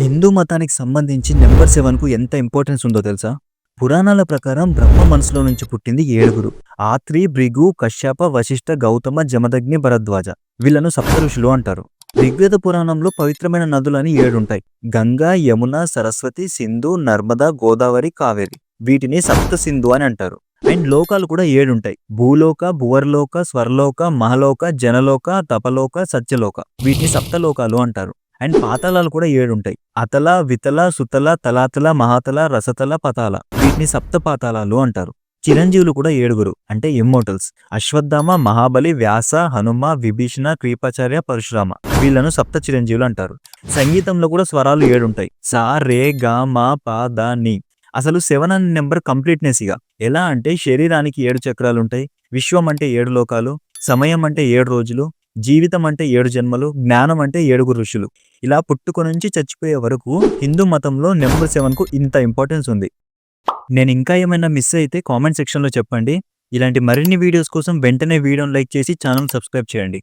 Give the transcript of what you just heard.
హిందూ మతానికి సంబంధించి నంబర్ 7కు ఎంత ఇంపార్టెన్స్ ఉందో తెలుసా? పురాణాల ప్రకారం బ్రహ్మ మనసులో నుంచి పుట్టింది ఏడుగురు. ఆత్రి, భృగు, కశ్యప, వశిష్ఠ, గౌతమ, జమదగ్ని, భరద్వాజ. వీళ్ళను సప్త ఋషులు అంటారు. ఋగ్వేద పురాణంలో పవిత్రమైన నదులని 7 ఉంటాయి. గంగా, యమున, సరస్వతి, సింధు, నర్మద, గోదావరి, కావేరి. వీటిని సప్త సింధు అని అంటారు. అండ్ లోకాలు కూడా 7 ఉంటాయి. భూలోక, భువర్లోక, స్వర్లోక, మహలోక, జనలోక, తపలోక, సత్యలోక. వీటిని సప్తలోకాలు అంటారు. అండ్ పాతాళాలు కూడా 7 ఉంటాయి. అతల, వితల, సుతల, తలాతల, మహాతల, రసతల, పతాల. వీటిని సప్త పాతాళాలు అంటారు. చిరంజీవులు కూడా 7 అంటే ఇమ్మోర్టల్స్. అశ్వత్థామ, మహాబలి, వ్యాస, హనుమ, విభీషణ, కృపాచార్య, పరశురామ. వీళ్ళను సప్త చిరంజీవులు అంటారు. సంగీతంలో కూడా స్వరాలు 7 ఉంటాయి. సా, రే, గా, మా, పా, దా, ని. అసలు 7 అనే నెంబర్ కంప్లీట్నెస్ ఇక. ఎలా అంటే శరీరానికి 7 చక్రాలు ఉంటాయి. విశ్వం అంటే 7 లోకాలు. సమయం అంటే 7 రోజులు. జీవితం అంటే 7 జన్మలు. జ్ఞానం అంటే 7 ఋషులు. ఇలా పుట్టుక నుంచి చచ్చిపోయే వరకు హిందూ మతంలో నెంబర్ 7కు ఇంత ఇంపార్టెన్స్ ఉంది. నేను ఇంకా ఏమైనా మిస్ అయితే కామెంట్ సెక్షన్లో చెప్పండి. ఇలాంటి మరిన్ని వీడియోస్ కోసం వెంటనే వీడియోని లైక్ చేసి ఛానల్ సబ్స్క్రైబ్ చేయండి.